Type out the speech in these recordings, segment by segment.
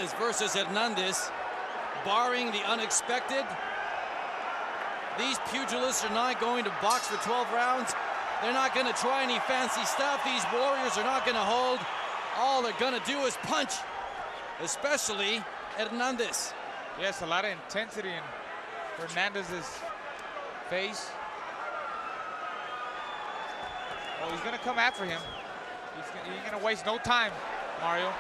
Morales versus Hernandez. Barring the unexpected, these pugilists are not going to box for 12 rounds. They're not going to try any fancy stuff. These warriors are not going to hold. All they're going to do is punch, especially Hernandez. Yes, a lot of intensity in Hernandez's face. Oh, he's going to come after him. He's going to waste no time, Mario.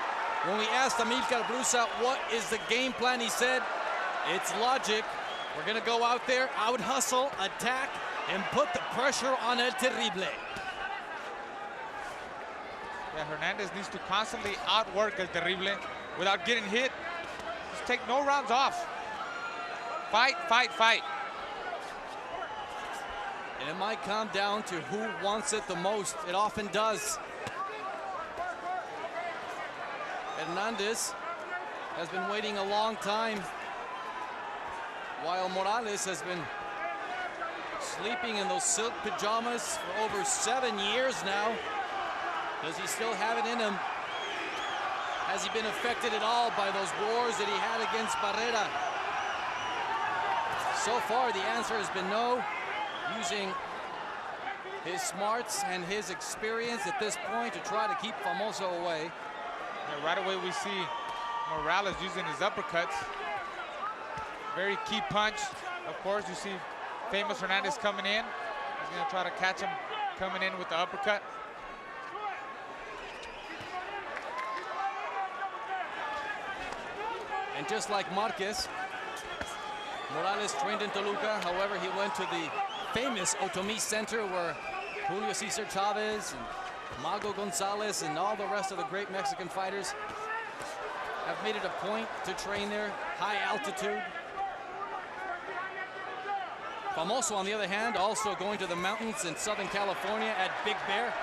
When we asked Amilcar Brusa what is the game plan, he said, it's logic. We're going to go out there, out hustle, attack, and put the pressure on El Terrible. Yeah, Hernandez needs to constantly outwork El Terrible without getting hit. Just take no rounds off. Fight, fight, fight. And it might come down to who wants it the most. It often does. Hernandez has been waiting a long time, while Morales has been sleeping in those silk pajamas for over 7 years now. Does he still have it in him? Has he been affected at all by those wars that he had against Barrera? So far, the answer has been no. Using his smarts and his experience at this point to try to keep Famoso away. Yeah, right away we see Morales using his uppercuts. Very key punch. Of course, you see famous Hernandez coming in. He's going to try to catch him coming in with the uppercut. And just like Marquez, Morales trained in Toluca. However, he went to the famous Otomi Center where Julio Cesar Chavez and Mago Gonzalez and all the rest of the great Mexican fighters have made it a point to train there, high altitude. Famoso, on the other hand, also going to the mountains in Southern California at Big Bear.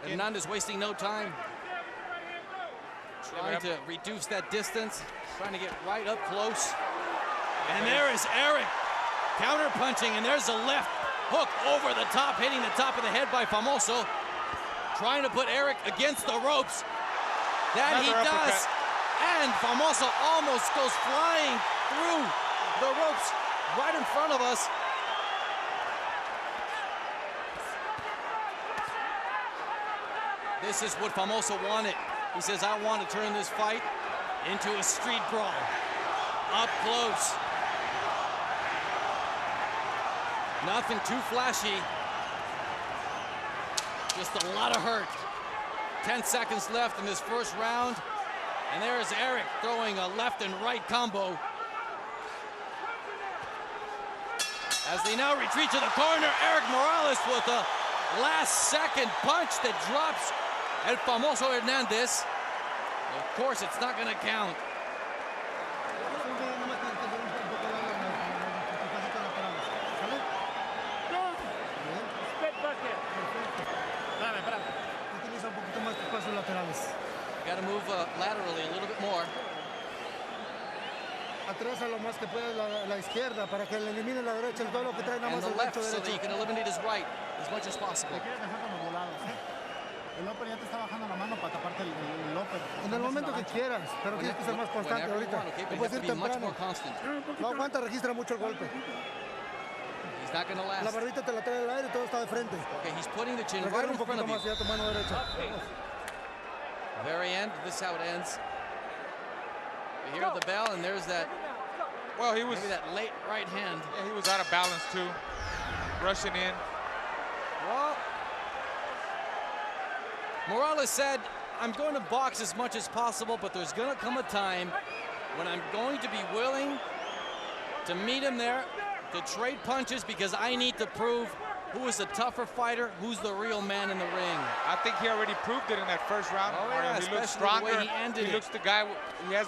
Hernandez wasting no time, trying to reduce that distance, trying to get right up close. And there is Erik counter-punching, and there's a left hook over the top, hitting the top of the head by Famoso, trying to put Erik against the ropes. That he does, and Famoso almost goes flying through the ropes right in front of us. This is what Famoso wanted. He says, I want to turn this fight into a street brawl. Up close. Nothing too flashy. Just a lot of hurt. 10 seconds left in this first round. And there is Erik throwing a left and right combo. As they now retreat to the corner, Érik Morales with a last-second punch that drops El Famoso Hernandez. Of course, it's not going to count. Got to move laterally a little bit more. Atrás a lo más que pueda la izquierda para que le elimine la derecha, todo lo que trae nada más el left, so that you can eliminate his right as much as possible. En el momento que quieras, pero tienes que ser más constante ahorita. No puedes ir temprano. No aguanta, registra mucho el golpe. He's not going to last. La barbita te la trae al aire y todo está de frente. Okay, he's putting the chin right in front of you. Más ya tu mano derecha. Very end, this is how it ends. You hear the bell, and there's that. Well, he was maybe that late right hand. Yeah, he was out of balance too, rushing in. Well, Morales said, I'm going to box as much as possible, but there's going to come a time when I'm going to be willing to meet him there, to trade punches, because I need to prove who is the tougher fighter, who's the real man in the ring. I think he already proved it in that first round. Oh, yeah, he looks stronger. The way he ended he looks the guy, he has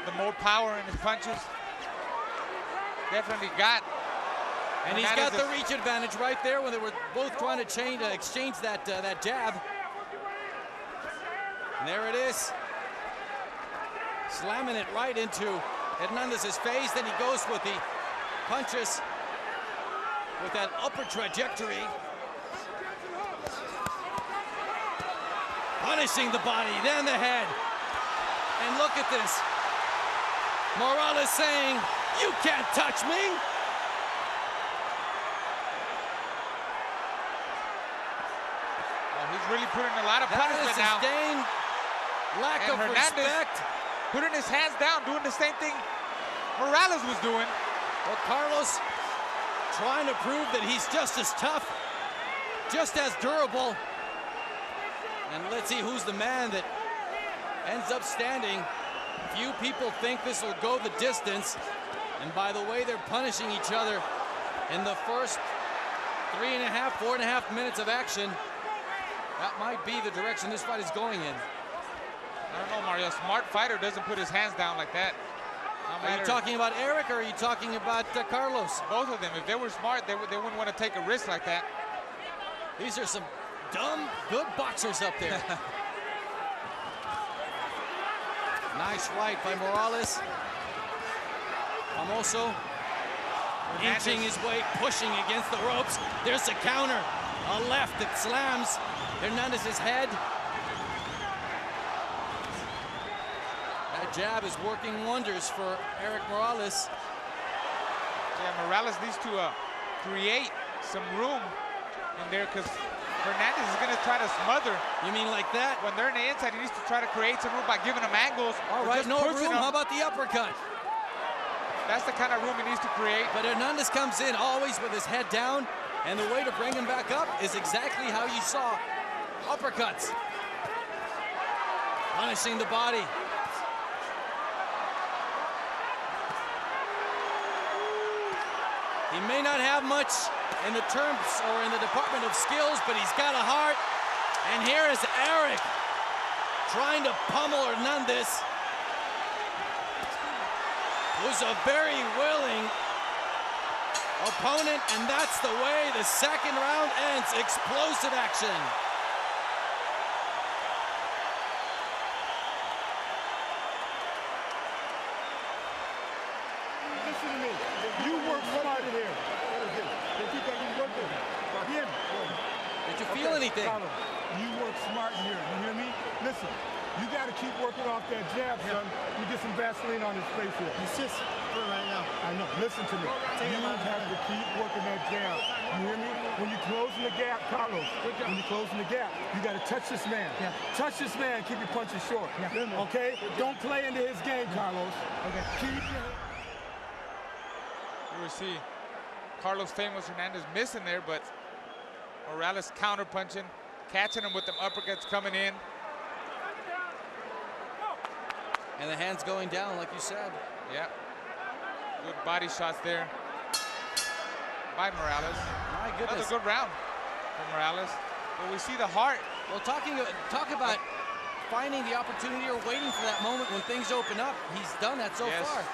the more power in his punches. Definitely got. And he's got the reach advantage right there when they were both trying to exchange that jab. And there it is. Slamming it right into Hernandez's face. Then he goes with the punches with that upper trajectory. punishing the body, then the head. And look at this. Morales saying, "You can't touch me." Well, he's really putting a lot of punishment now. Sustained lack of Hernandez respect. Putting his hands down, doing the same thing Morales was doing. Well, Carlos trying to prove that he's just as tough, just as durable. And let's see who's the man that ends up standing. Few people think this will go the distance. And by the way they're punishing each other in the first 3.5, 4.5 minutes of action, that might be the direction this fight is going in. I don't know, Mario. A smart fighter doesn't put his hands down like that. Are you talking about Erik, or are you talking about Carlos? Both of them. If they were smart, they wouldn't want to take a risk like that. These are some dumb, good boxers up there. Nice right by Morales. Famoso inching his way, pushing against the ropes. There's a counter, a left that slams Hernandez's head. That jab is working wonders for Érik Morales. Yeah, Morales needs to create some room in there, because Hernandez is going to try to smother. You mean like that? When they're in the inside, he needs to try to create some room by giving them angles. All right, no room. How about the uppercut? That's the kind of room he needs to create. But Hernandez comes in always with his head down, and the way to bring him back up is exactly how you saw uppercuts. Punishing the body. He may not have much in the terms or in the department of skills, but he's got a heart. And here is Erik trying to pummel Hernandez, who's a very willing opponent, and that's the way the second round ends. Explosive action. Listen to me. You work smart in here. Did you feel anything? Carlos, you work smart in here. You hear me? Listen, you got to keep working off that jab, son. You get some Vaseline on his face here. It's just for right now. I know. Listen to me. You have to keep working that jab. You hear me? When you're closing the gap, Carlos, when you're closing the gap, you got to touch this man. Yeah. Touch this man. Keep your punches short. Yeah. Okay? Don't play into his game, Carlos. Okay. Keep your... You will see Carlos Famous Hernandez missing there, but Morales counter-punching, catching him with them uppercuts coming in. And the hands going down, like you said. Yeah. Good body shots there by Morales. My goodness. Another good round for Morales. But we see the heart. Well, talk about finding the opportunity or waiting for that moment when things open up. He's done that so far.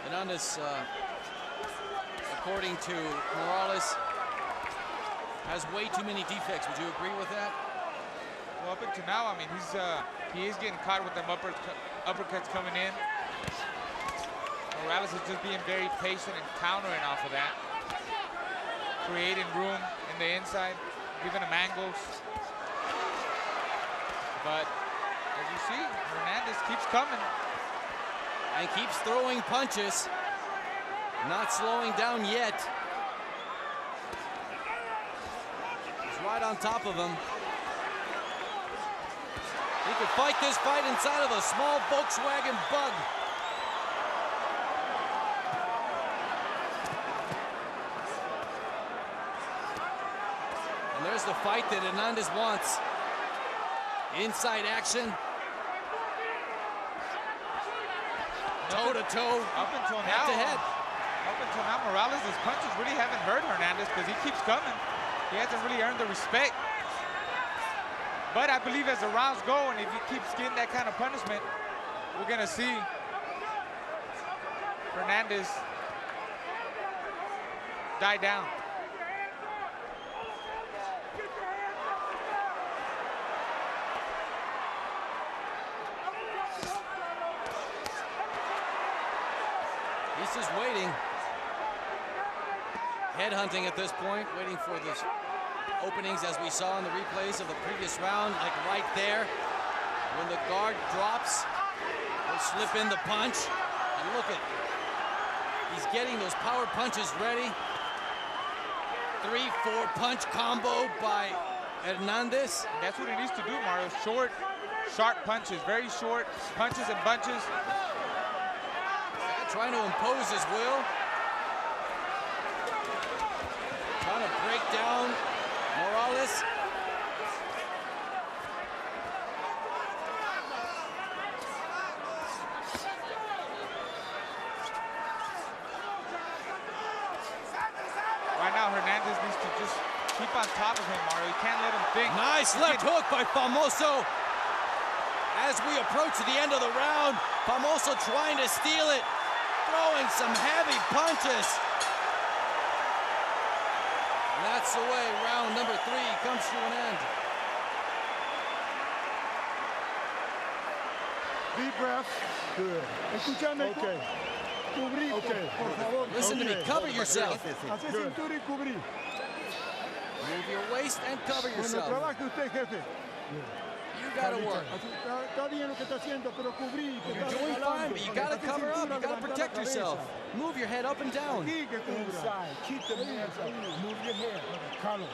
Hernandez, according to Morales, has way too many defects. Would you agree with that? Well, up until now, I mean, he is getting caught with them uppercuts coming in. Morales is just being very patient and countering off of that, creating room in the inside, giving him angles. But as you see, Hernandez keeps coming. And keeps throwing punches. Not slowing down yet. He's right on top of him. He could fight this fight inside of a small Volkswagen Bug. And there's the fight that Hernandez wants. Inside action. Toe-to-toe, up until now, head-to-head. Up until now, Morales' punches really haven't hurt Hernandez because he keeps coming. He hasn't really earned the respect. But I believe as the rounds go, and if he keeps getting that kind of punishment, we're going to see Hernandez die down. is waiting. Headhunting at this point, waiting for the openings as we saw in the replays of the previous round, like right there. When the guard drops, he'll slip in the punch. And look at, he's getting those power punches ready. 3-4 punch combo by Hernandez. That's what he needs to do, Mario. Short, sharp punches, very short punches and bunches. Yeah, trying to impose his will. Trying to break down Morales. Right now, Hernandez needs to just keep on top of him, Mario. You can't let him think. Nice left hook by Famoso. As we approach the end of the round, Famoso trying to steal it, throwing some heavy punches. And that's the way round number 3 comes to an end. Deep breath. Good. Escúchame. Okay. Cubrir, okay. Por favor. Listen to me, cover yourself. Hace cintura y cubrir. Move your waist and cover yourself. Bueno, trabaje usted, jefe. You gotta work. Está bien lo que está haciendo, pero cubrir. You're doing fine, but you gotta cover up. You gotta protect yourself. Move your head up and down. Inside. Keep the hands up. Move your head. Carlos,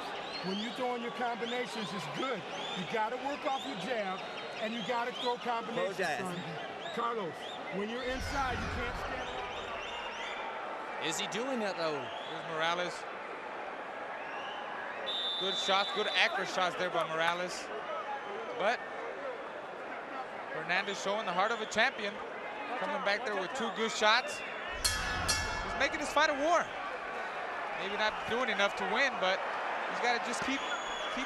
when you're throwing your combinations, it's good. You gotta work off your jab, and you gotta throw combinations, son. Carlos, when you're inside, you can't stand up. Is he doing that though? Here's Morales. Good shots, good accurate shots there by Morales. But Hernandez showing the heart of a champion. Coming back there with 2 good shots. He's making this fight a war. Maybe not doing enough to win, but he's got to just keep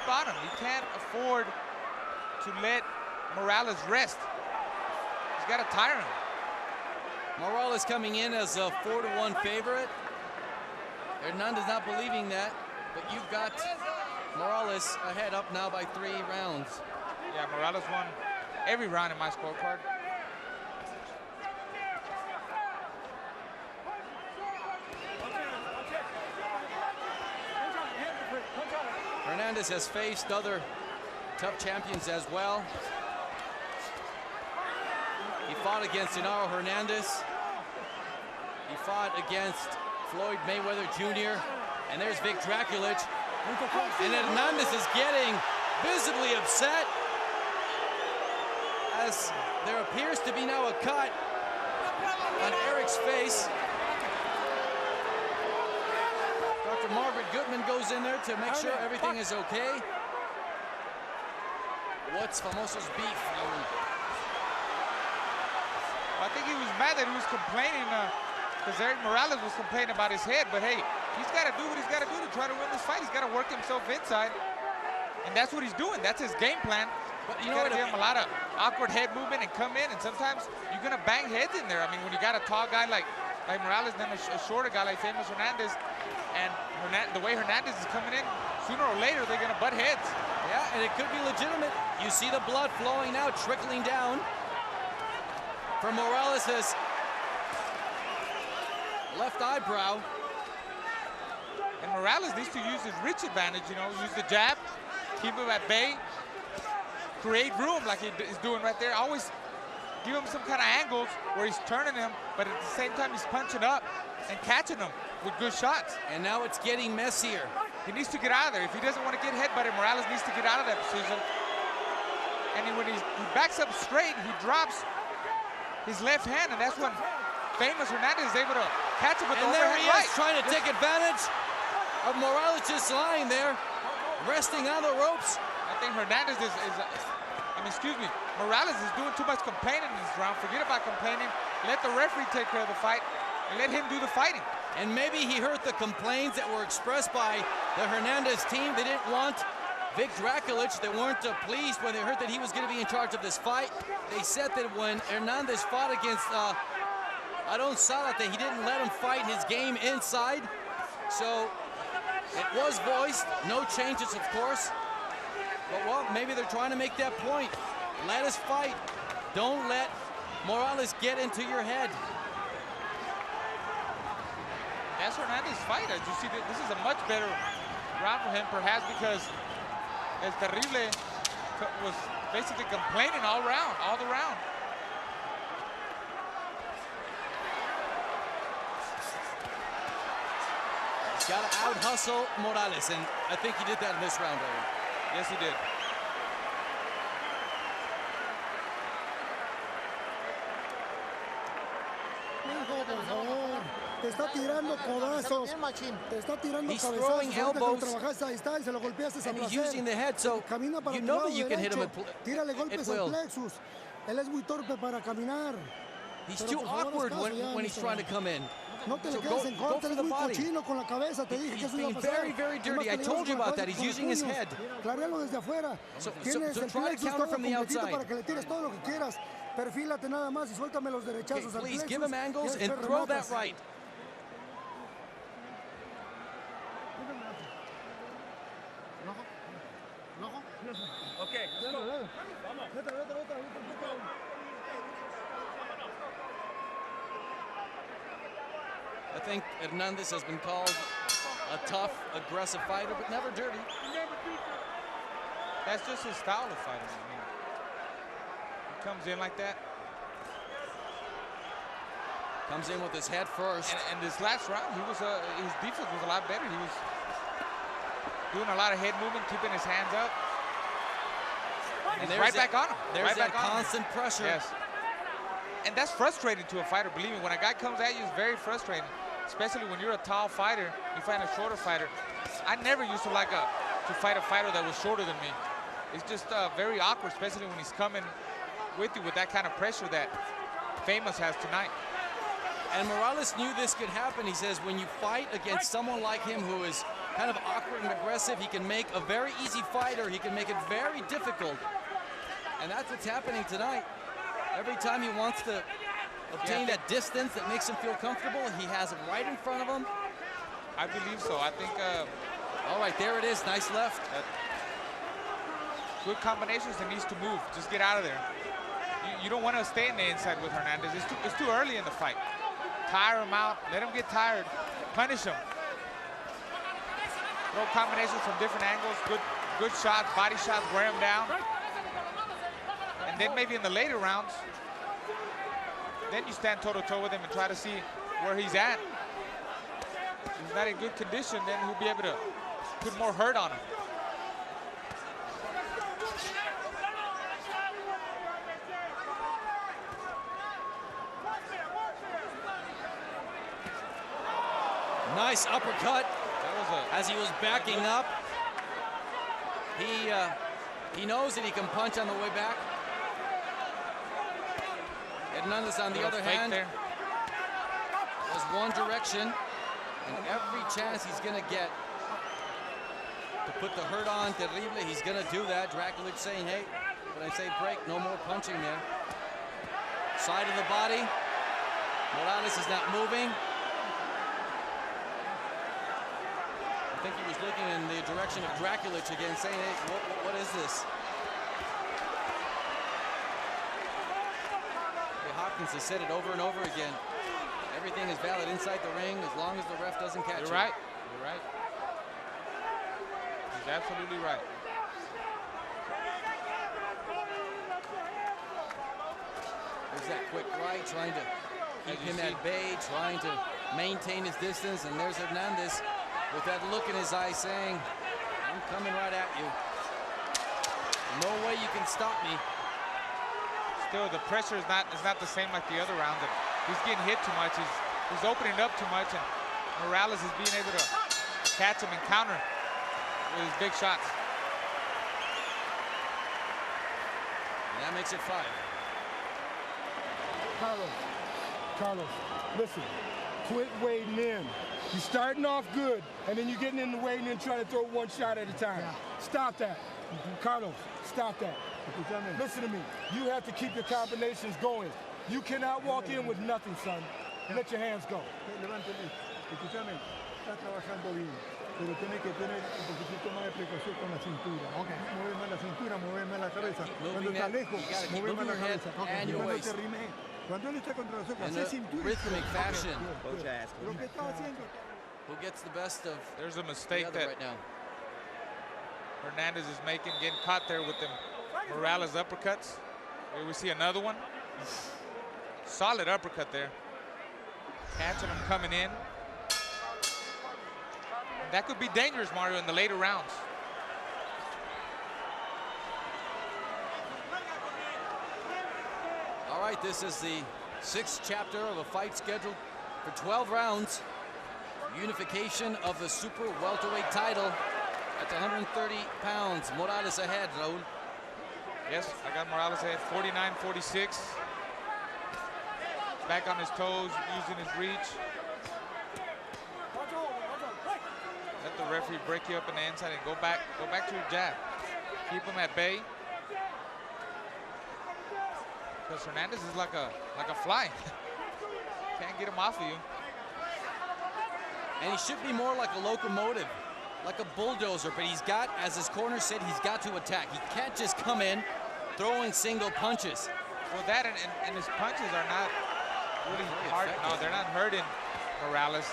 on him. He can't afford to let Morales rest. He's got to tire him. Morales coming in as a 4-1 favorite. Hernandez not believing that, but you've got Morales ahead up now by 3 rounds. Yeah, Morales won every round in my scorecard. Hernandez has faced other tough champions as well. He fought against Genaro Hernandez. He fought against Floyd Mayweather Jr. And there's Vic Draculich. And Hernandez is getting visibly upset as there appears to be now a cut on Erik's face. Dr. Margaret Goodman goes in there to make sure everything is okay. What's Famoso's beef? I think he was mad that he was complaining because Érik Morales was complaining about his head, but hey, he's got to do what he's got to do to try to win this fight. He's got to work himself inside, and that's what he's doing. That's his game plan. But you know what? Give him a lot of awkward head movement and come in, and sometimes you're gonna bang heads in there. I mean, when you got a tall guy like Morales, and then a shorter guy like famous Hernandez, and the way Hernandez is coming in, sooner or later they're gonna butt heads. Yeah, and it could be legitimate. You see the blood flowing now, trickling down from Morales' left eyebrow. And Morales needs to use his reach advantage, you know, use the jab, keep him at bay, create room like he's doing right there. Always give him some kind of angles where he's turning him, but at the same time he's punching up and catching him with good shots. And now it's getting messier. He needs to get out of there. If he doesn't want to get headbutted, Morales needs to get out of that position. And when he backs up straight, he drops his left hand, and that's when famous Hernandez is able to catch him with the overhand right. And there he is, trying to take advantage of Morales just lying there, resting on the ropes. I think Hernandez Morales is doing too much complaining in this round. Forget about complaining. Let the referee take care of the fight and let him do the fighting. And maybe he heard the complaints that were expressed by the Hernandez team. They didn't want Vic Draculich. They weren't pleased when they heard that he was going to be in charge of this fight. They said that when Hernandez fought against Aron Zárate, he didn't let him fight his game inside. So it was voiced. No changes, of course. But, well, maybe they're trying to make that point. Let us fight. Don't let Morales get into your head. that's Hernandez's fight. As you see, this is a much better round for him, perhaps because El Terrible was basically complaining all the round. He's got to out-hustle Morales, and I think he did that in this round, Erik. Yes, he did. Por favor, te está tirando codazos, te está tirando He's cabezazos. throwing elbows, Trabajaste, ahí está, y se lo golpeaste and a he's placer. using the head, so Camina para you tu know lado that you can hit him derecho. Tírale golpes will. al plexus. Él es muy torpe para caminar. He's Pero too por favor, awkward haz caso ya, when he's mister. trying to come in. No te So le quedes en go contra, for es the muy body. cochino con la cabeza. Te dije que He's eso iba a being pasar. very, very dirty. Nomás que I le told llevas you con la about cabeza that. He's con los using his puños. head. Claréalo desde afuera. So Tienes try el to plexus counter todo from the completito outside. para que le tires todo lo que quieras. Perfílate nada más y suéltame los derechazos al Please plexus. give him angles y and después throw that rematas. right. Okay. I think Hernandez has been called a tough, aggressive fighter, but never dirty. That's just his style of fighting. I mean, he comes in like that. Comes in with his head first. And this last round, his defense was a lot better. He was doing a lot of head movement, keeping his hands up. And he's right back on him. There's right that back on constant him. pressure. Yes. And that's frustrating to a fighter. Believe me, when a guy comes at you, it's very frustrating. Especially when you're a tall fighter, you fight a shorter fighter. I never used to like to fight a fighter that was shorter than me. It's just very awkward, especially when he's coming with you with that kind of pressure that Famous has tonight. And Morales knew this could happen. He says when you fight against someone like him who is kind of awkward and aggressive, he can make a very easy fighter. He can make it very difficult. And that's what's happening tonight. Every time he wants to obtain that distance that makes him feel comfortable, he has it right in front of him. I believe so. I think... all right, there it is. Nice left. Good combinations and needs to move. Just get out of there. You don't want to stay in the inside with Hernandez. It's too early in the fight. Tire him out. Let him get tired. Punish him. Throw combinations from different angles. Good shots, body shots, wear him down. And then maybe in the later rounds, then you stand toe-to-toe with him and try to see where he's at. If he's not in good condition, then he'll be able to put more hurt on him. Nice uppercut. As he was backing up. He knows that he can punch on the way back. Hernandez, on the other hand, has one direction, and every chance he's going to get to put the hurt on Terrible, he's going to do that. Draculich saying, hey, when I say break, no more punching there. Side of the body. Morales is not moving. I think he was looking in the direction of Draculich again, saying, hey, what is this? Hopkins has said it over and over again. Everything is valid inside the ring as long as the ref doesn't catch it. You're right. You're right. He's absolutely right. There's that quick right, trying to keep him at bay, trying to maintain his distance, and there's Hernandez with that look in his eye saying, I'm coming right at you. No way you can stop me. Still, the pressure is not the same like the other round. He's getting hit too much. He's opening up too much, and Morales is being able to catch him and counter with his big shots. And that makes it 5. Carlos, listen, quit wading in. You're starting off good, and then you're getting in the wading in trying to throw one shot at a time. Yeah. Stop that. Carlos, stop that. Listen to me. You have to keep your combinations going. You cannot walk in with nothing, son. Let your hands go. Escúchame, está trabajando bien, pero tiene que tener un poquitito más de precaución con la cintura. Mueve más la cintura, mueve más la cabeza. Cuando está lejos, mueve más la cabeza. Cuando te rime, cuando él está contra los ojos, hace cintura. Rhythmic fashion. Lo que está haciendo. Who gets the best of There's a mistake that right now. Hernandez is making, getting caught there with them Morales uppercuts. Here we see another one. Solid uppercut there. Catching him coming in. And that could be dangerous, Mario, in the later rounds. All right, this is the 6th chapter of a fight scheduled for 12 rounds. Unification of the super welterweight title at 130 pounds. Morales ahead, Raul. Yes, I got Morales ahead, 49-46. Back on his toes, using his reach. Let the referee break you up in the inside and go back to your jab. Keep him at bay. Because Hernandez is like a fly. Can't get him off of you. And he should be more like a locomotive, like a bulldozer, but he's got, as his corner said, he's got to attack. He can't just come in throwing single punches. Well, that and his punches are not really hard. No, they're not hurting Morales.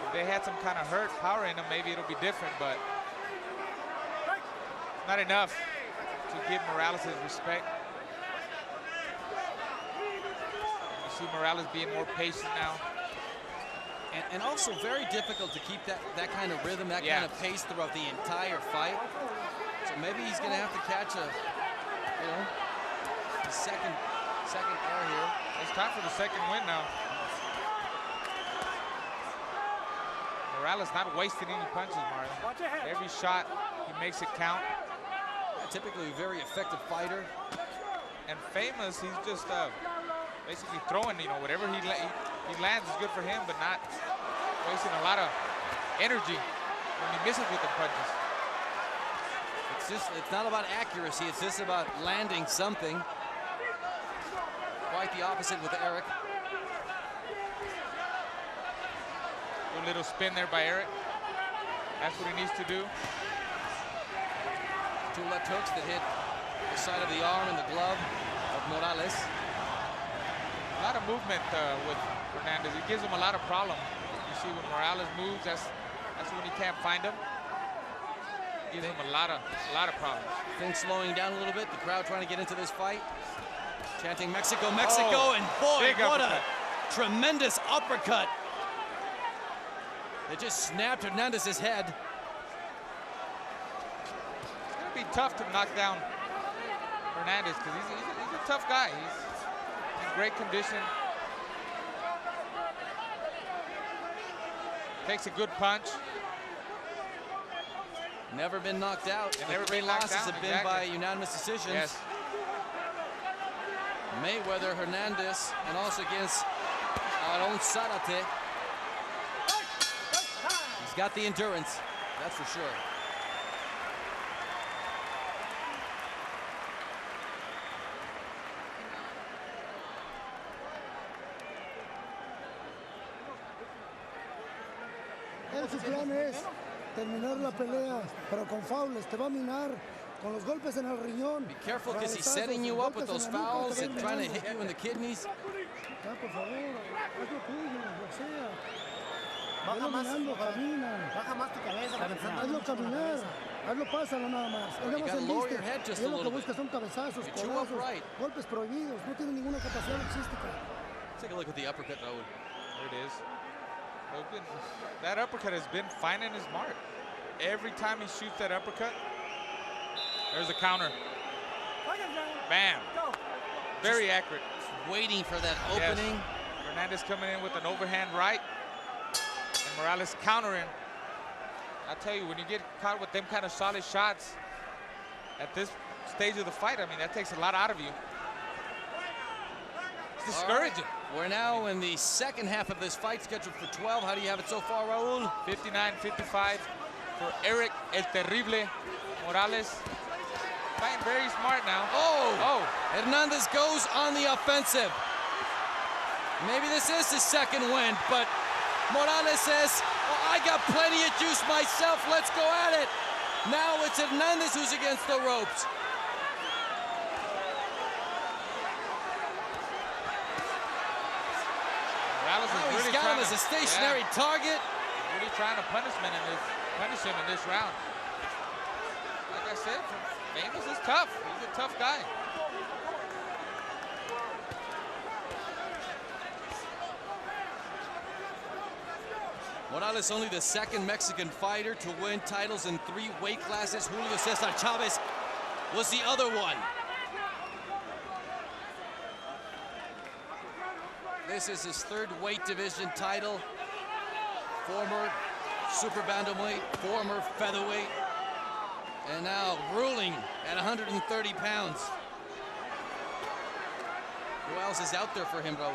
If they had some kind of power in them, maybe it'll be different, but not enough to give Morales his respect. You see Morales being more patient now. And also very difficult to keep that kind of rhythm, that kind of pace throughout the entire fight. So maybe he's going to have to catch a second air here. It's time for the second win now. Morales not wasting any punches, Mario. Every shot, he makes it count. Typically a very effective fighter. And famous, he's just basically throwing, whatever he lands is good for him, but not wasting a lot of energy when he misses with the punches. It's not about accuracy, it's just about landing something. Quite the opposite with Erik. A little spin there by Erik. That's what he needs to do. 2 left hooks that hit the side of the arm and the glove of Morales. A lot of movement with Hernandez. It gives him a lot of problems. You see when Morales moves, that's when he can't find him. It gives him a lot of problems. Things slowing down a little bit. The crowd trying to get into this fight. Chanting Mexico, Mexico, and boy, what a tremendous uppercut. It just snapped Hernandez's head. It's gonna be tough to knock down Hernandez because he's a tough guy. He's in great condition. Takes a good punch. Never been knocked out. Never been knocked losses down, have been by unanimous decisions. Yes. Mayweather, Hernandez, and also against our own Zarate. He's got the endurance, that's for sure. Su plan es terminar la pelea, pero con faules, te va a minar con los golpes en el riñón. Be careful because he's setting you up with those fouls and trying to hit you in the kidneys. Ya, por favor, haz lo tuyo, lo sea. Hazlo mirando, camina. Baja más tu cabeza. Hazlo caminar. Hazlo pásalo nada más. Él nada más enviste. Y él lo que busca son cabezazos, codazos, golpes prohibidos. No tiene ninguna capacidad boxística. Take a look at the uppercut, Raul. There it is. That uppercut has been finding his mark. Every time he shoots that uppercut, there's a counter. Bam. Very accurate. Waiting for that opening. Yes. Hernandez coming in with an overhand right. And Morales countering. I tell you, when you get caught with them kind of solid shots at this stage of the fight, I mean, that takes a lot out of you. It's discouraging. We're now in the second half of this fight, scheduled for 12. How do you have it so far, Raul? 59-55 for Érik El Terrible Morales. Fighting very smart now. Oh! Hernandez goes on the offensive. Maybe this is his second win, but Morales says, well, I got plenty of juice myself. Let's go at it. Now it's Hernandez who's against the ropes. Morales is really he's got him as a stationary target. really trying to punish him in this round. Like I said, Famous is tough. He's a tough guy. Morales only the second Mexican fighter to win titles in 3 weight classes. Julio Cesar Chavez was the other one. This is his 3rd weight division title. Former super bantamweight, former featherweight, and now ruling at 130 pounds. Who else is out there for him, Raul?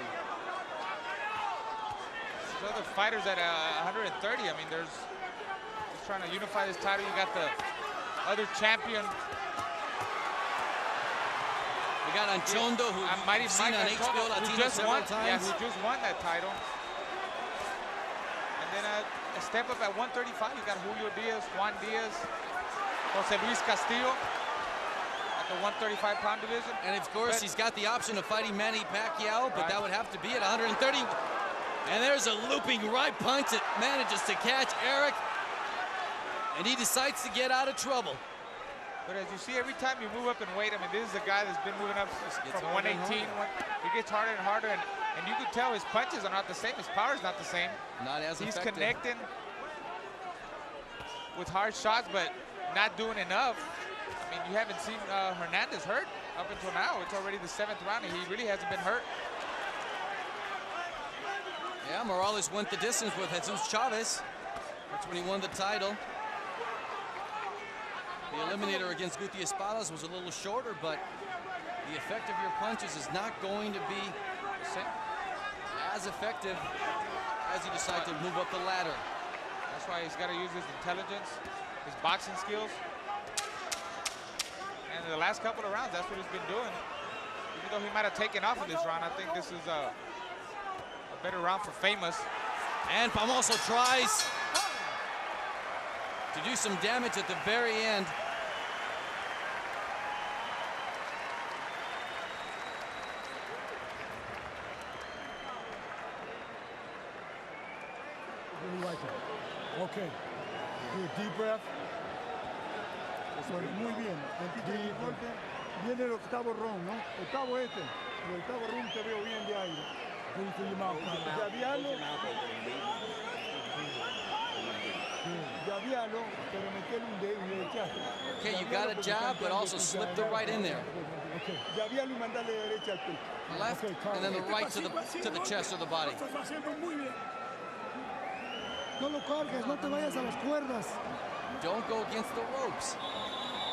There's other fighters at 130. I mean, he's trying to unify this title. You got the other champion. We got Anchondo, who Mighty seen on HBO Latino several times. Yeah, who just won that title. And then a step up at 135, you got Julio Diaz, Juan Diaz, Jose Luis Castillo at the 135-pound division. And of course, he's got the option of fighting Manny Pacquiao, but that would have to be at 130. And there's a looping right punch that manages to catch Erik. And he decides to get out of trouble. But as you see, every time you move up in weight, I mean, this is a guy that's been moving up from 118. He gets harder and harder, and you can tell his punches are not the same. His power is not the same. Not as He's effective. Connecting with hard shots, but not doing enough. I mean, you haven't seen Hernandez hurt up until now. It's already the 7th round, and he really hasn't been hurt. Yeah, Morales went the distance with Jesus Chavez. That's when he won the title. The eliminator against Guti Espadas was a little shorter, but the effect of your punches is not going to be as effective as you decide to move up the ladder. That's why he's got to use his intelligence, his boxing skills. And the last couple of rounds, that's what he's been doing. Even though he might have taken off in this round, I think this is a better round for Famous. And Famoso tries to do some damage at the very end. Okay. Do a deep breath. Muy bien. Viene el 8º round, ¿no? 8º este. El 8º round te veo bien de aire. Okay, you got a jab, but also slip the right in there. Left, and then the right to the chest or the body. No lo cargues, no te vayas a las cuerdas. Don't go against the ropes.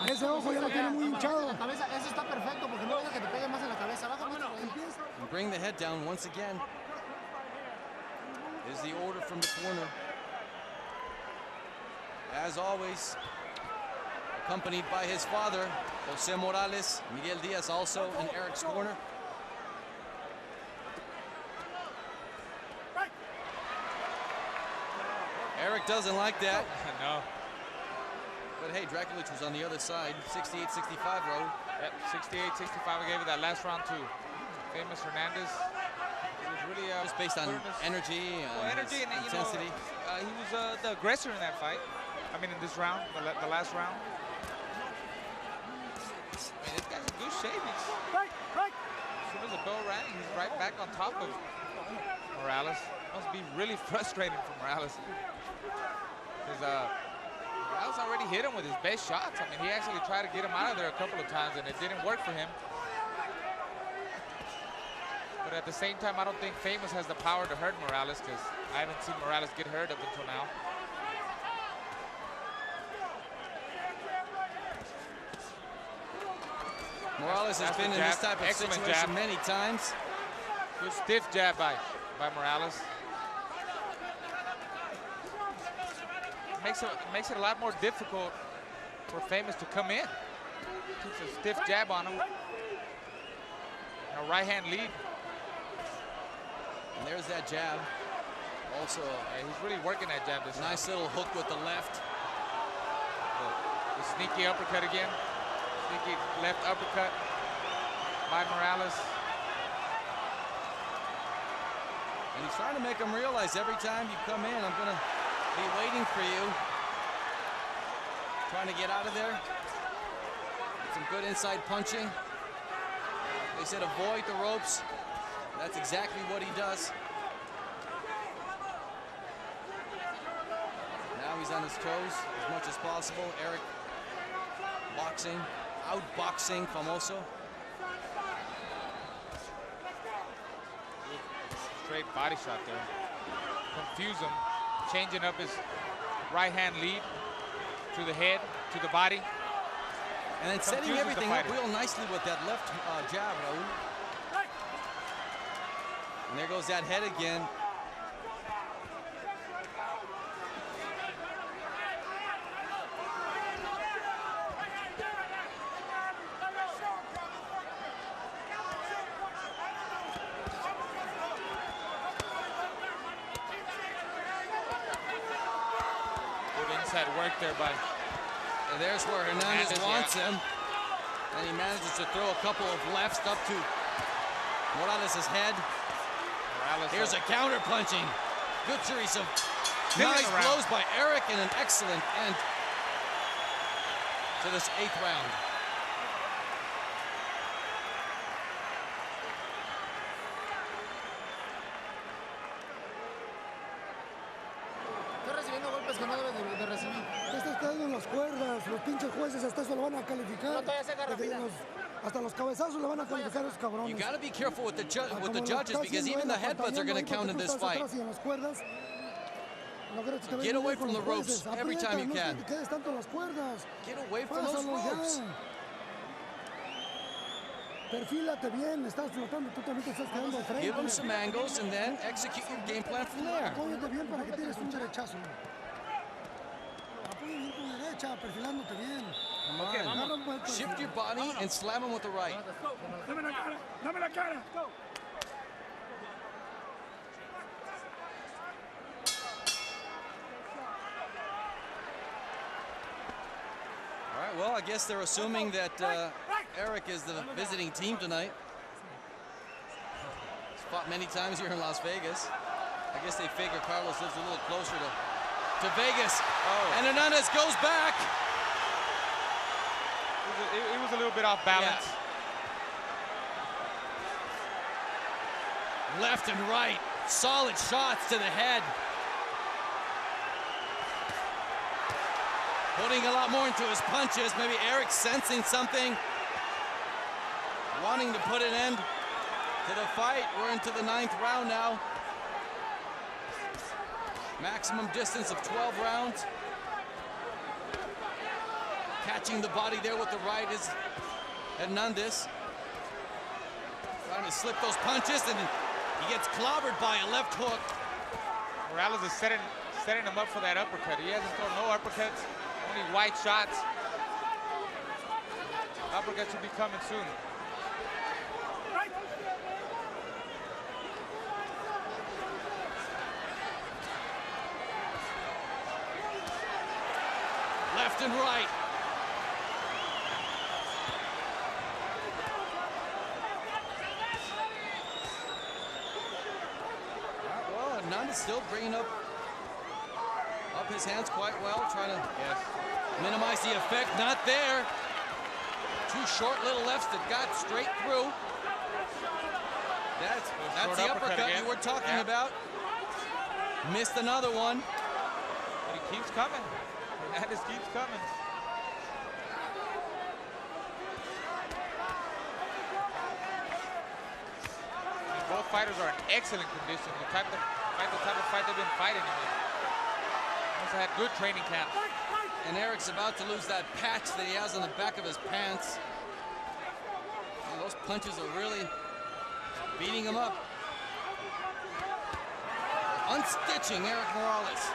Ese ojo ya lo tiene muy hinchado. Eso está perfecto porque no deja que te pegue más en la cabeza. And bring the head down once again. Is the order from the corner. As always, accompanied by his father, Jose Morales, Miguel Diaz also in Erik's corner. Erik doesn't like that. No. But hey, Draculich was on the other side, 68-65 road. Yep, 68-65. We gave it that last round to Famous Hernandez. It was really just based on energy, energy and intensity. He was the aggressor in that fight. I mean, in this round, the last round. I mean, this guy's in good shape. As soon as the bell rang, he's right back on top of Morales. Must be really frustrating for Morales. Because Morales already hit him with his best shots. I mean, he actually tried to get him out of there a couple of times, and it didn't work for him. But at the same time, I don't think Famous has the power to hurt Morales, because I haven't seen Morales get hurt up until now. Morales has been in this type of situation many times. Good stiff jab by Morales. Makes it a lot more difficult for Famous to come in. Keeps a stiff jab on him. And a right hand lead. And there's that jab. Also, he's really working that jab this nice little hook with the left. The sneaky uppercut again. Sneaky left uppercut by Morales. And he's trying to make him realize every time you come in, I'm gonna Be waiting for you. Trying to get out of there. Some good inside punching. They said avoid the ropes. That's exactly what he does. Now he's on his toes as much as possible. Erik boxing, outboxing Famoso. Straight body shot there. Confuse him, changing up his right hand lead to the head, to the body. And then setting everything up real nicely with that left jab, Raul. And there goes that head again. Work there by. And there's where Hernandez wants him. And he manages to throw a couple of lefts up to Morales' head. Here's a counter punching. Good series of nice blows by Erik and an excellent end to this 8th round. Que no debe de recibir. Estás quedando en las cuerdas, los pinches jueces hasta eso lo van a calificar. Hasta los cabezazos le van a calificar a esos cabrones. You got to be careful with the judges because even the headbutts are going to count in this fight. So get away from the ropes every time you can. Get away from those ropes. Perfílate bien, estás flotando, tú también te estás quedando al frente. Give them some angles and then execute your game plan from there. Apóyate bien para que tires un derechazo. Apóyate bien tu derecha, perfilándote bien. Come on. Shift your body and slam him with the right. Dame la cara, dame la cara. All right, well, I guess they're assuming that Erik is the visiting team tonight. He's fought many times here in Las Vegas. I guess they figure Carlos lives a little closer to Vegas. Oh. And Hernandez goes back. It was a little bit off balance. Yeah. Left and right, solid shots to the head. Putting a lot more into his punches. Maybe Erik sensing something. Wanting to put an end to the fight. We're into the 9th round now. Maximum distance of 12 rounds. Catching the body there with the right is Hernandez. Trying to slip those punches, and he gets clobbered by a left hook. Morales is setting him up for that uppercut. He hasn't thrown no uppercuts. Only white shots. Uppercut should be coming soon. Left and right. Well, Hernandez still bringing up his hands quite well, trying to minimize the effect. Not there. Two short little lefts that got straight through. That's the uppercut you were talking about. Missed another one. But he keeps coming. Hernandez keeps coming. Both fighters are in excellent condition. The type of fight they've been fighting in. Must have had good training camp. And Erik's about to lose that patch that he has on the back of his pants. And those punches are really beating him up. Unstitching Érik Morales.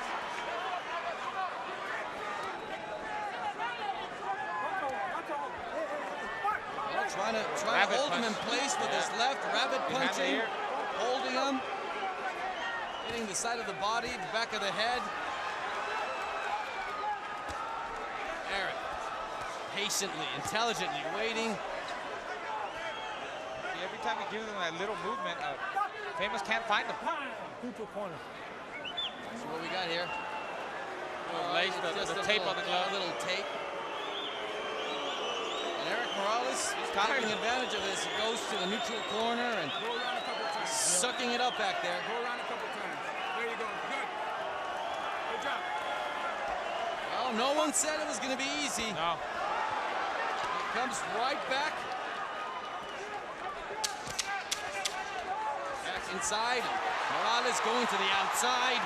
Trying to hold him in place with his left, rabbit punching, holding him, hitting the side of the body, the back of the head. Erik, patiently, intelligently waiting. Every time he gives him that little movement, Famous can't find him. See what we got here. lace, the tape on the glove. A little tape. And Érik Morales is taking advantage of this. He goes to the neutral corner and sucking it up back there. Go around a couple times. There you go. Good. Good job. Well, no one said it was going to be easy. No. He comes right back. Back inside. Morales going to the outside.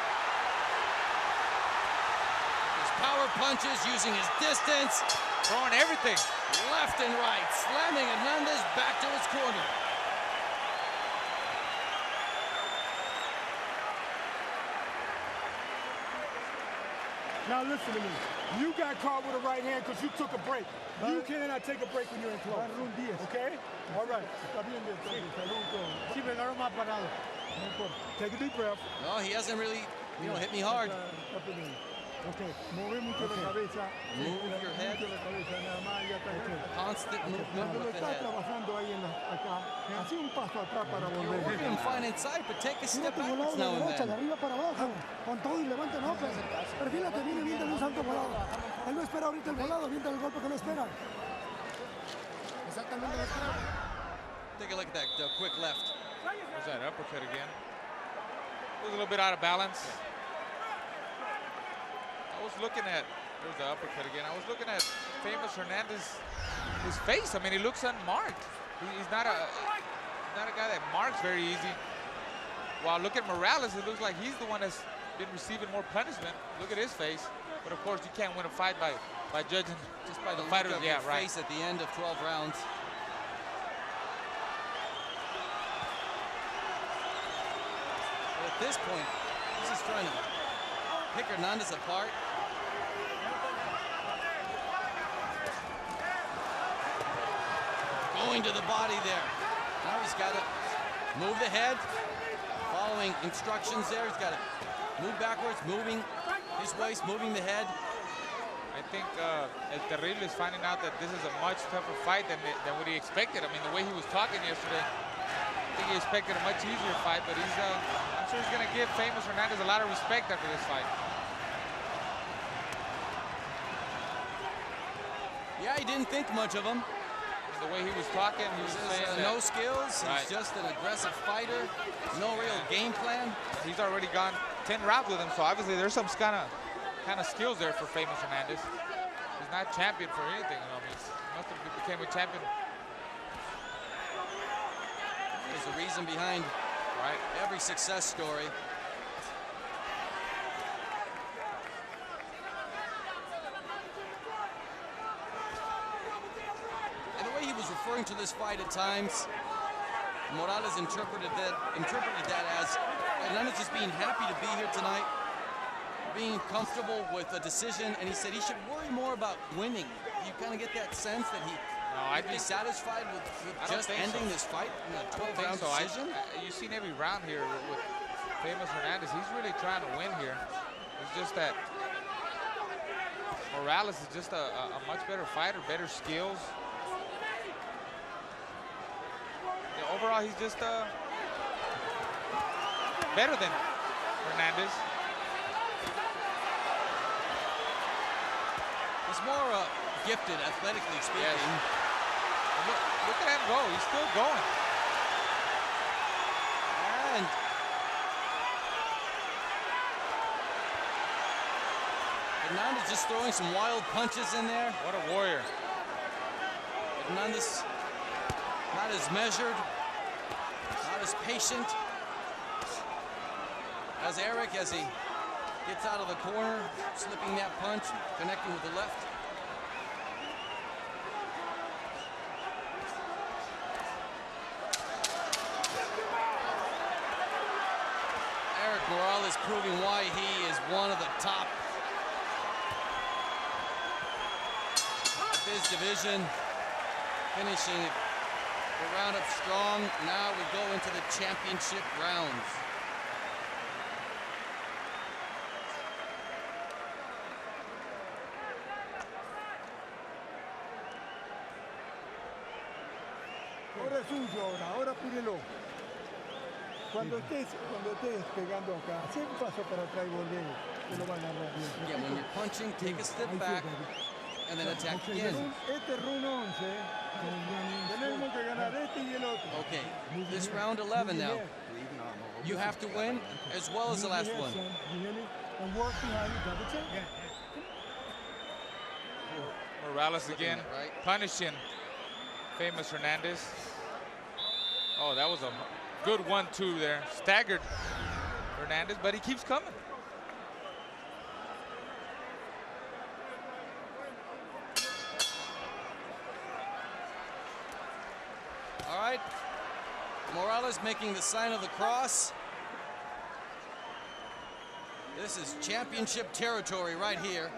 His power punches, using his distance. Throwing everything. Left and right, slamming Hernandez back to his corner. Now listen to me. You got caught with a right hand because you took a break. You cannot take a break when you're in close. Okay? All right. Take a deep breath. No, he hasn't really, hit me hard. Okay, mueve mucho la cabeza. Move your head. Constant movement Cuando lo with the está head. trabajando ahí acá, así un paso atrás para volver. Work him fine inside, but take a step Tírate volado backwards de now and derecha, de then. arriba para abajo, con todo y levanta, no, pues, perfílate, viene bien de un salto volado. Él no espera ahorita el volado, avienta el golpe que no espera. Exactamente lo espera. Take a look at that quick left. There's that uppercut again. It was a little bit out of balance. I was looking at, there's the uppercut again. I was looking at famous Hernandez, his face. I mean, he looks unmarked. He's not a guy that marks very easy. While look at Morales, it looks like he's the one that's been receiving more punishment. Look at his face. But of course, you can't win a fight by judging Just by the fighters. look of Yeah, your right. face at the end of 12 rounds. But at this point, he's just trying to pick Hernandez apart. Going to the body there. Now he's got to move the head. Following instructions there. He's got to move backwards, moving his waist, moving the head. I think El Terrible is finding out that this is a much tougher fight than what he expected. I mean, the way he was talking yesterday, I think he expected a much easier fight, but he's, I'm sure he's going to give famous Hernandez a lot of respect after this fight. Yeah, he didn't think much of him. The way he was talking, he was saying no skills. Right. He's just an aggressive fighter. No real game plan. He's already gone 10 rounds with him, so obviously there's some kind of skills there for famous Hernandez. He's not champion for anything. I mean, he must have became a champion. There's a reason behind every success story. And the way he was referring to this fight at times, Morales interpreted that as Hernandez just being happy to be here tonight, being comfortable with a decision, and he said he should worry more about winning. You kind of get that sense that he'd be satisfied with just ending this fight in a 12-round decision? You've seen every round here with famous Hernandez. He's really trying to win here. It's just that Morales is just a much better fighter, better skills. Yeah, overall, he's just better than Hernandez. He's more gifted, athletically speaking. Yes. Look at him go. He's still going. And Hernandez just throwing some wild punches in there. What a warrior. Hernandez not as measured, not as patient as Erik as he gets out of the corner, slipping that punch, connecting with the left. Érik Morales proving why he is one of the top of his division, finishing the round up strong. Now we go into the championship rounds. Ahora es suyo, ahora apúrelo. Cuando estés pegando acá, hace un paso para atrás y volver, que lo van a agarrar bien. Again, when you're punching, take a step back and then attack Okay, again. este run 11, tenemos que ganar este y el otro. Okay, this round 11 now. You have to win as well as the last one. And work behind the double check. Morales again, punishing famous Hernandez. Oh, that was a good 1-2 there. Staggered Hernandez, but he keeps coming. All right, Morales making the sign of the cross. This is championship territory right here.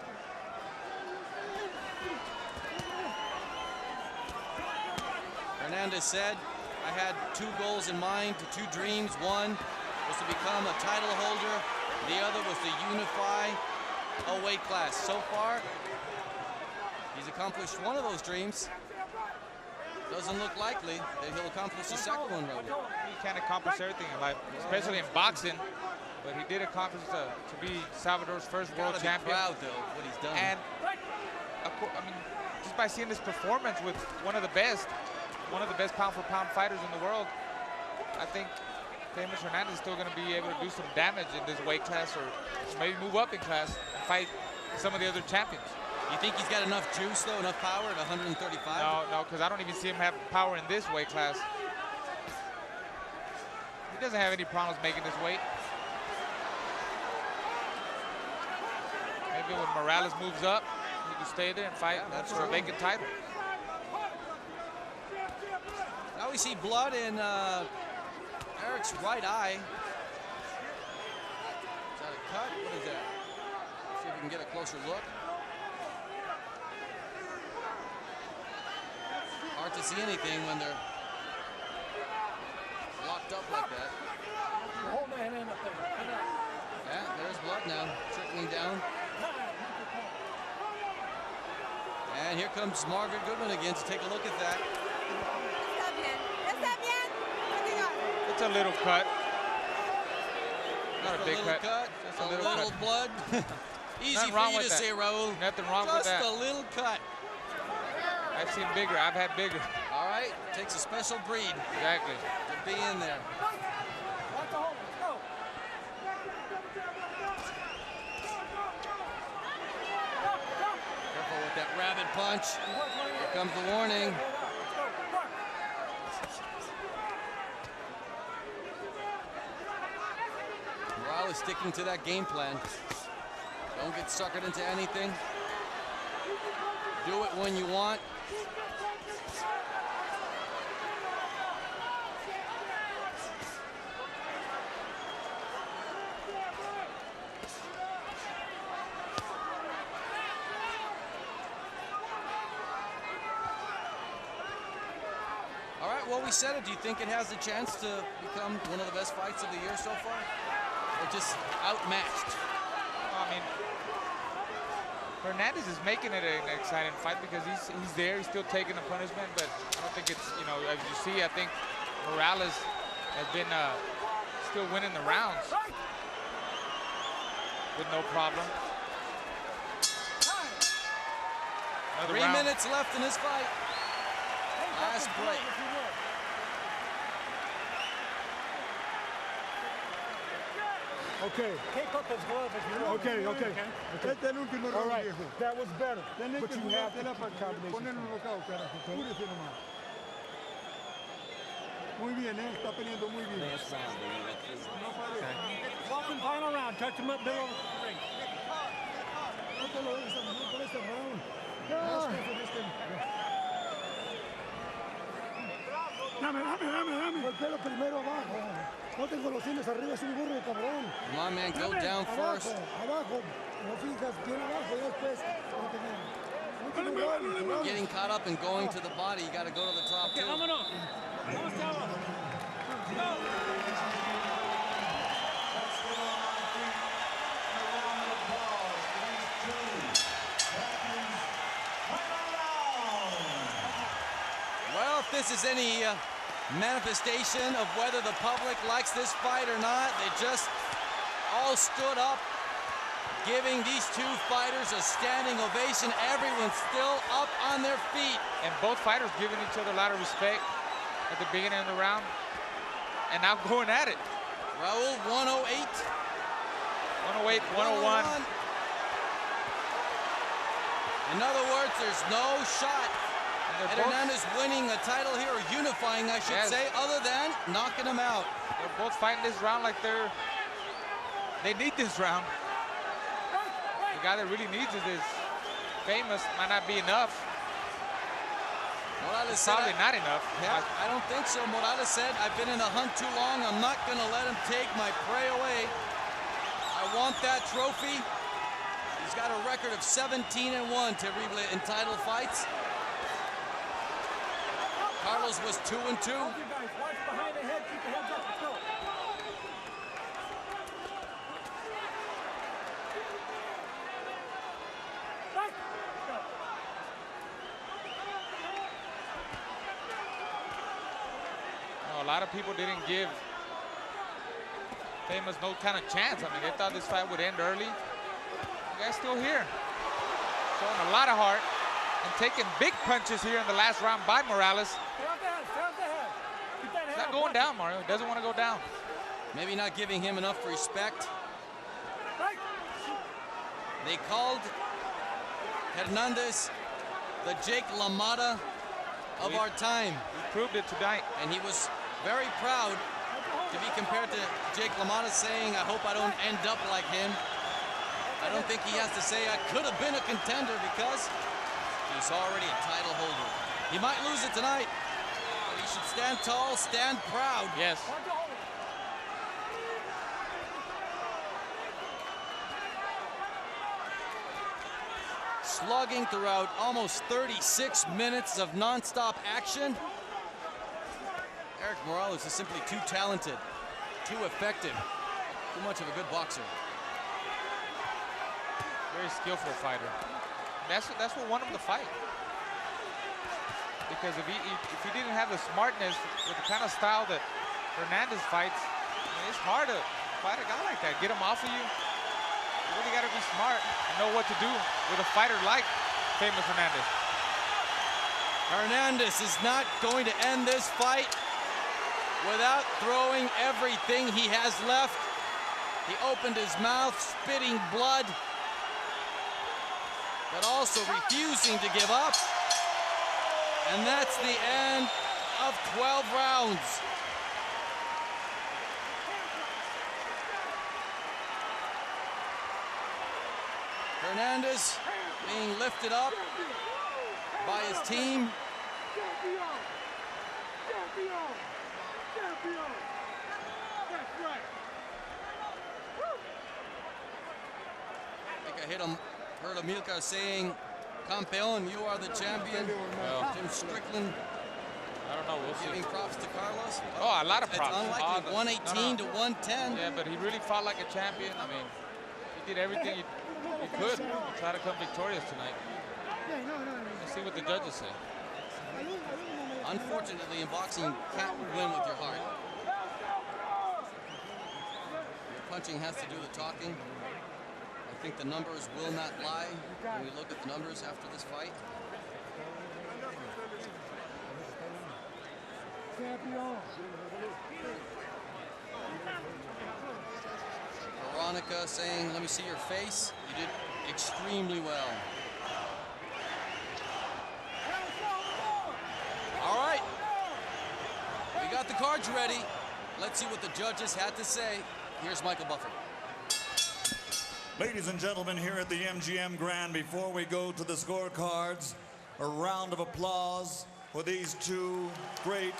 Hernandez said, I had 2 goals in mind, 2 dreams. One was to become a title holder. The other was to unify a weight class. So far, he's accomplished one of those dreams. Doesn't look likely that he'll accomplish the second one right now. He can't accomplish everything in life, especially in boxing. But he did accomplish to be Salvador's first world champion. Proud though what he's done. And I mean, just by seeing this performance with one of the best pound for pound fighters in the world, I think famous Hernandez is still going to be able to do some damage in this weight class, or maybe move up in class and fight some of the other champions. You think he's got enough juice though, enough power at 135? No, because I don't even see him have power in this weight class. He doesn't have any problems making this weight. Maybe when Morales moves up, he can stay there and fight for a vacant title. Now we see blood in Erik's right eye. Is that a cut? What is that? See if we can get a closer look. Hard to see anything when they're locked up like that. Yeah, there's blood now, trickling down. And here comes Margaret Goodman again to take a look at that. It's a little cut. Not a big cut. Just a little blood. Easy for you to say, Raul. Nothing wrong with that. Just a little cut. I've seen bigger. I've had bigger. All right. Takes a special breed. Exactly. To be in there. Careful with that rabbit punch. Here comes the warning. Morales sticking to that game plan. Don't get suckered into anything. Do it when you want. All right, well, we said it. Do you think it has a chance to become one of the best fights of the year so far? Or just outmatched? I mean, Hernandez is making it an exciting fight because he's there, he's still taking the punishment, but I don't think it's, you know, as you see, I think Morales has been still winning the rounds with no problem. 3 minutes left in this fight. Last break. Okay. Take off his glove if you want. Okay. Este es el último round, viejo. That was better. Tenés But que you have to jugártela para poner un knockout, carajo. Apúrese nomás. Muy bien, está peleando muy bien. No parece. Welcome, final round. Touch him up, middle of the ring. No te lo dejes terminar con este round. Dame. Golpea lo primero abajo. No tengo los cines arriba, es un burro, cabrón. Come on, man, go down first. Abajo. No fijas, bien abajo, ya después. Getting caught up and going to the body, you got to go to the top too. Vámonos. Well, if this is any manifestation of whether the public likes this fight or not. They just all stood up, giving these two fighters a standing ovation. Everyone's still up on their feet. And both fighters giving each other a lot of respect at the beginning of the round. And now going at it. Raul, 108. 108, 101. In other words, there's no shot at Hernandez winning a title here, or unifying, I should say, other than knocking him out. They're both fighting this round like they need this round. The guy that really needs it is famous. Might not be enough. Morales said probably not enough. Yeah, I don't think so. Morales said, I've been in the hunt too long. I'm not going to let him take my prey away. I want that trophy. He's got a record of 17-1, Terrible, in title fights. Carlos was 2-2. Watch behind the head, keep the heads up, let's go. A lot of people didn't give Famous no kind of chance. I mean, they thought this fight would end early. The guy's still here. Showing a lot of heart and taking big punches here in the last round by Morales. He's not going down, Mario. He doesn't want to go down. Maybe not giving him enough respect. They called Hernandez the Jake LaMotta of our time. He proved it tonight. And he was very proud to be compared to Jake LaMotta, saying, I hope I don't end up like him. I don't think he has to say I could have been a contender, because he's already a title holder. He might lose it tonight, but he should stand tall, stand proud. Yes. Slugging throughout almost 36 minutes of non-stop action. Érik Morales is simply too talented, too effective, too much of a good boxer. Very skillful fighter. That's what won him the fight. Because if he didn't have the smartness with the kind of style that Hernandez fights, I mean, it's hard to fight a guy like that. Get him off of you. You really got to be smart and know what to do with a fighter like Famous Hernandez. Hernandez is not going to end this fight without throwing everything he has left. He opened his mouth, spitting blood, but also refusing to give up. And that's the end of 12 rounds. Hernandez being lifted up by his team. I think I heard Amilcar saying, Campeón, you are the champion. Well, Jim Strickland, I don't know, we'll see. giving props to Carlos. Oh, a lot of props. It's unlikely, 118 to 110. Yeah, but he really fought like a champion. I mean, he did everything he could to try to come victorious tonight. Let's see what the judges say. Unfortunately, in boxing, you can't win with your heart. Your punching has to do the talking. I think the numbers will not lie when we look at the numbers after this fight. Veronica saying, let me see your face. You did extremely well. All right. We got the cards ready. Let's see what the judges had to say. Here's Michael Buffer. Ladies and gentlemen, here at the MGM Grand, before we go to the scorecards, a round of applause for these two great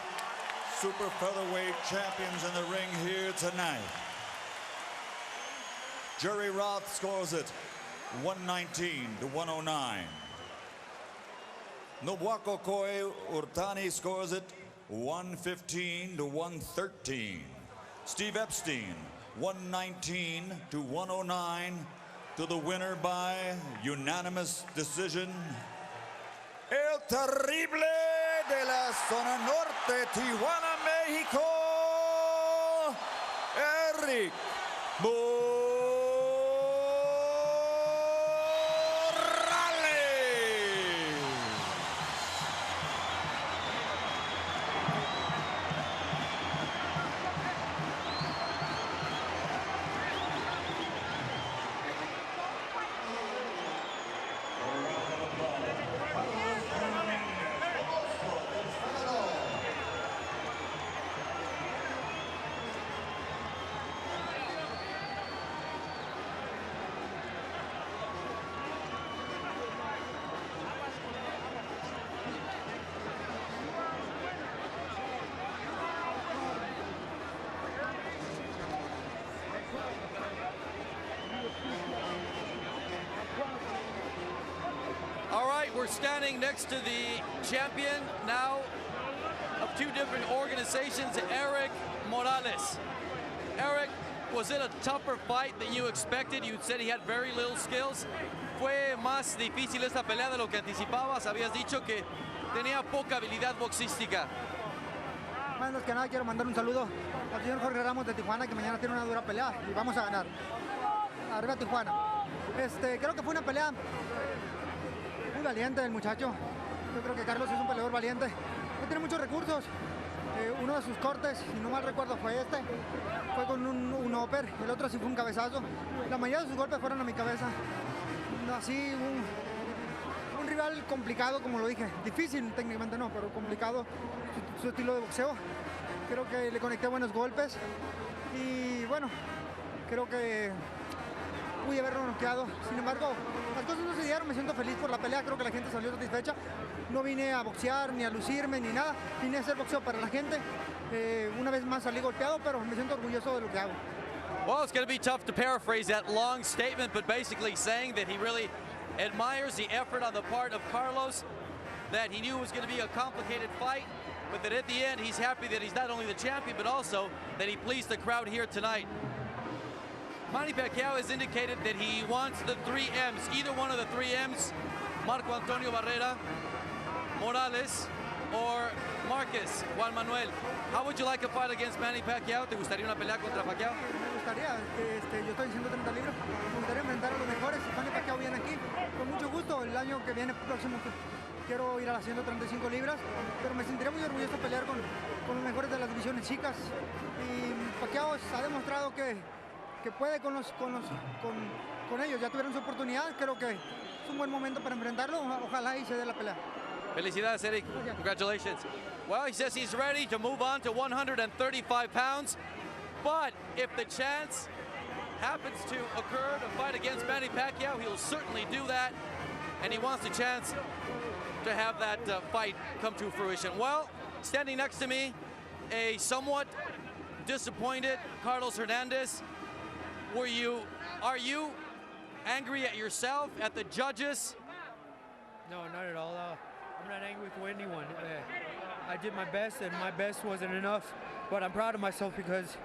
super featherweight champions in the ring here tonight. Jerry Roth scores it 119 to 109. Nobuako Koe Urtani scores it 115 to 113. Steve Epstein 119 to 109 to the winner by unanimous decision, El Terrible de la Zona Norte, Tijuana, Mexico, Érik Morales. All right, we're standing next to the champion now of two different organizations, Érik Morales. Érik, was it a tougher fight than you expected? You said he had very little skills. ¿Fue más difícil esta pelea de lo que anticipabas? Habías dicho que tenía poca habilidad boxística. Bueno, que nada, quiero mandar un saludo al señor Jorge Ramos de Tijuana, que mañana tiene una dura pelea y vamos a ganar. Arriba Tijuana. Creo que fue una pelea muy valiente del muchacho. Yo creo que Carlos es un peleador valiente. No tiene muchos recursos. Uno de sus cortes, si no mal recuerdo, fue fue con un upper, el otro sí fue un cabezazo. La mayoría de sus golpes fueron a mi cabeza. Así, un rival complicado, como lo dije. Difícil técnicamente no, pero complicado su estilo de boxeo. Creo que le conecté buenos golpes. Y bueno, creo que pude haberlo noqueado. Sin embargo, las cosas no se dieron. Me siento feliz por la pelea. Creo que la gente salió satisfecha. No vine a boxear, ni a lucirme, ni nada. Vine a hacer boxeo para la gente. Una vez más salí golpeado, pero me siento orgulloso de lo que hago. Well, it's going to be tough to paraphrase that long statement, but basically saying that he really admires the effort on the part of Carlos, that he knew it was going to be a complicated fight, but that at the end he's happy that he's not only the champion, but also that he pleased the crowd here tonight. Manny Pacquiao has indicated that he wants the 3 M's, either one of the 3 M's, Marco Antonio Barrera, Morales, or Marcus, Juan Manuel. How would you like a fight against Manny Pacquiao? ¿Te gustaría una pelea contra Pacquiao? Me gustaría, yo estoy en 130 libras, me gustaría enfrentar a los mejores. Si Manny Pacquiao viene aquí, con mucho gusto, el año que viene próximo quiero ir a las 135 libras, pero me sentiría muy orgulloso de pelear con los mejores de las divisiones chicas. Y Pacquiao ha demostrado que puede con ellos, ya tuvieron su oportunidad, creo que es un buen momento para enfrentarlo, ojalá y se dé la pelea. Felicidades, Erik. Congratulations. Well, he says he's ready to move on to 135 pounds, but if the chance happens to occur to fight against Manny Pacquiao, he'll certainly do that, and he wants the chance to have that fight come to fruition. Well, standing next to me, a somewhat disappointed Carlos Hernandez. Are you angry at yourself, at the judges? No, not at all. I'm not angry with anyone. I did my best, and my best wasn't enough. But I'm proud of myself because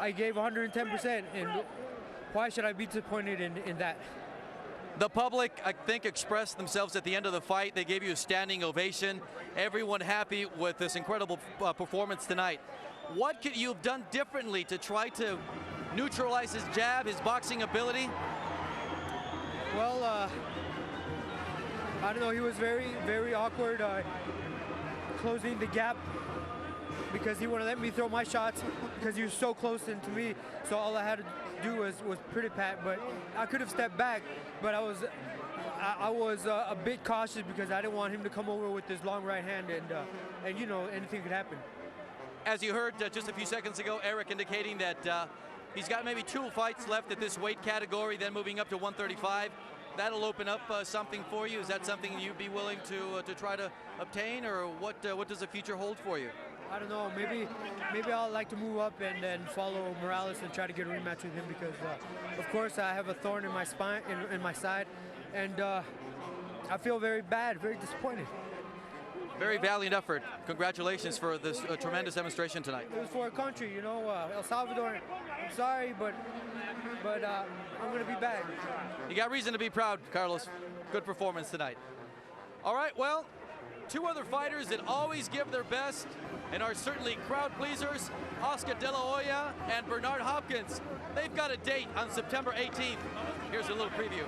I gave 110%, and why should I be disappointed in that? The public, I think, expressed themselves at the end of the fight. They gave you a standing ovation. Everyone happy with this incredible performance tonight. What could you have done differently to try to neutralize his jab, his boxing ability? Well, I don't know, he was very, very awkward closing the gap because he wouldn't let me throw my shots because he was so close to me. So all I had to do was pretty pat, but I could have stepped back, but I was a bit cautious because I didn't want him to come over with his long right hand, and you know, anything could happen. As you heard just a few seconds ago, Erik indicating that he's got maybe 2 fights left at this weight category, then moving up to 135. That'll open up something for you. Is that something you'd be willing to try to obtain, or what does the future hold for you? I don't know. Maybe I'd like to move up and then follow Morales and try to get a rematch with him because, of course, I have a thorn in my spine, in my side, and I feel very bad, very disappointed. Very valiant effort. Congratulations for this tremendous demonstration tonight. It was for a country, you know, El Salvador. I'm sorry, but I'm going to be back. You got reason to be proud, Carlos. Good performance tonight. All right, well, two other fighters that always give their best and are certainly crowd pleasers, Oscar De La Hoya and Bernard Hopkins. They've got a date on September 18th. Here's a little preview.